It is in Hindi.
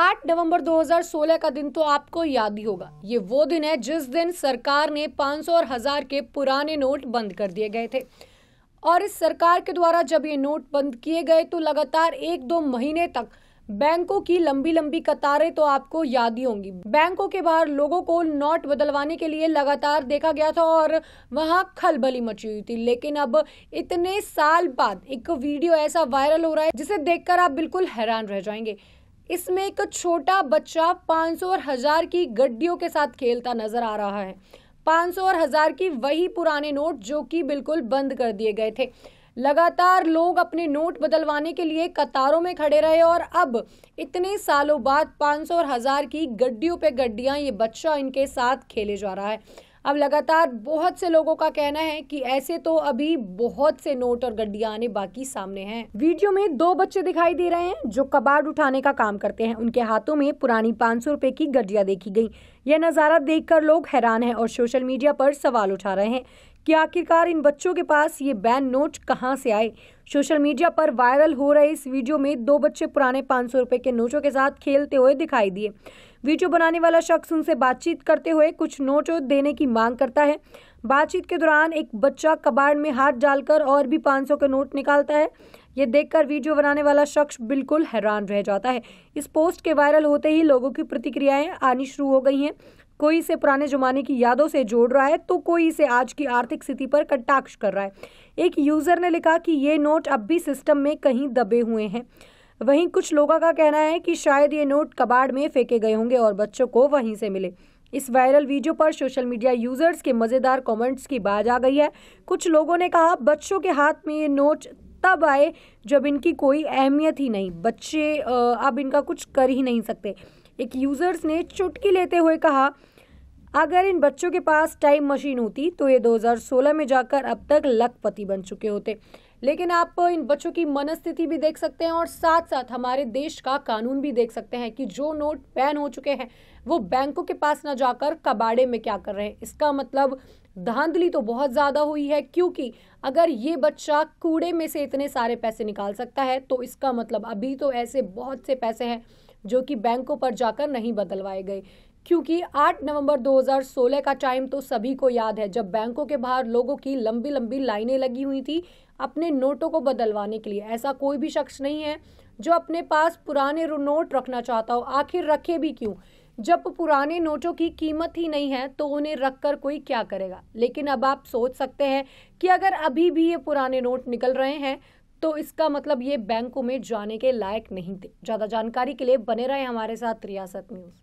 8 नवंबर 2016 का दिन तो आपको याद ही होगा। ये वो दिन है जिस दिन सरकार ने 500 और 1000 के पुराने नोट बंद कर दिए गए थे। और इस सरकार के द्वारा जब ये नोट बंद किए गए तो लगातार 1-2 महीने तक बैंकों की लंबी लंबी कतारें तो आपको याद ही होंगी। बैंकों के बाहर लोगों को नोट बदलवाने के लिए लगातार देखा गया था और वहां खलबली मची हुई थी। लेकिन अब इतने साल बाद एक वीडियो ऐसा वायरल हो रहा है जिसे देखकर आप बिल्कुल हैरान रह जाएंगे। इसमें एक छोटा बच्चा 500 और 1000 की गड्डियों के साथ खेलता नजर आ रहा है। 500 और 1000 की वही पुराने नोट जो कि बिल्कुल बंद कर दिए गए थे। लगातार लोग अपने नोट बदलवाने के लिए कतारों में खड़े रहे और अब इतने सालों बाद 500 और 1000 की गड्डियों पे गड्डियां ये बच्चा इनके साथ खेले जा रहा है। अब लगातार बहुत से लोगों का कहना है कि ऐसे तो अभी बहुत से नोट और गड्डियां आने बाकी सामने हैं। वीडियो में 2 बच्चे दिखाई दे रहे हैं जो कबाड़ उठाने का काम करते हैं। उनके हाथों में पुरानी 500 रुपए की गड्डियां देखी गई। यह नजारा देखकर लोग हैरान हैं और सोशल मीडिया पर सवाल उठा रहे हैं कि आखिरकार इन बच्चों के पास ये बैन नोट कहां से आए। सोशल मीडिया पर वायरल हो रहे इस वीडियो में 2 बच्चे पुराने 500 रुपए के नोटों के साथ खेलते हुए दिखाई दिए। वीडियो बनाने वाला शख्स उनसे बातचीत करते हुए कुछ नोट देने की मांग करता है। बातचीत के दौरान एक बच्चा कबाड़ में हाथ डालकर और भी 500 के नोट निकालता है। ये देखकर वीडियो बनाने वाला शख्स बिल्कुल हैरान रह जाता है। इस पोस्ट के वायरल होते ही लोगों की प्रतिक्रियाएं आनी शुरू हो गई हैं। कोई इसे पुराने जमाने की यादों से जोड़ रहा है तो कोई इसे आज की आर्थिक स्थिति पर कटाक्ष कर रहा है। एक यूजर ने लिखा कि ये नोट अब भी सिस्टम में कहीं दबे हुए हैं। वहीं कुछ लोगों का कहना है कि शायद ये नोट कबाड़ में फेंके गए होंगे और बच्चों को वहीं से मिले। इस वायरल वीडियो पर सोशल मीडिया यूजर्स के मजेदार कमेंट्स की बाज आ गई है। कुछ लोगों ने कहा बच्चों के हाथ में ये नोट तब आए जब इनकी कोई अहमियत ही नहीं, बच्चे अब इनका कुछ कर ही नहीं सकते। एक यूजर्स ने चुटकी लेते हुए कहा अगर इन बच्चों के पास टाइम मशीन होती तो ये 2016 में जाकर अब तक लखपति बन चुके होते। लेकिन आप इन बच्चों की मनस्थिति भी देख सकते हैं और साथ साथ हमारे देश का कानून भी देख सकते हैं कि जो नोट बैन हो चुके हैं वो बैंकों के पास न जाकर कबाड़े में क्या कर रहे हैं। इसका मतलब धांधली तो बहुत ज्यादा हुई है, क्योंकि अगर ये बच्चा कूड़े में से इतने सारे पैसे निकाल सकता है तो इसका मतलब अभी तो ऐसे बहुत से पैसे हैं जो कि बैंकों पर जाकर नहीं बदलवाए गए। क्योंकि 8 नवंबर 2016 का टाइम तो सभी को याद है जब बैंकों के बाहर लोगों की लंबी लंबी लाइनें लगी हुई थी अपने नोटों को बदलवाने के लिए। ऐसा कोई भी शख्स नहीं है जो अपने पास पुराने नोट रखना चाहता हो। आखिर रखे भी क्यों, जब पुराने नोटों की कीमत ही नहीं है तो उन्हें रखकर कोई क्या करेगा। लेकिन अब आप सोच सकते हैं कि अगर अभी भी ये पुराने नोट निकल रहे हैं तो इसका मतलब ये बैंकों में जाने के लायक नहीं थे। ज्यादा जानकारी के लिए बने रहे हमारे साथ रियासत न्यूज।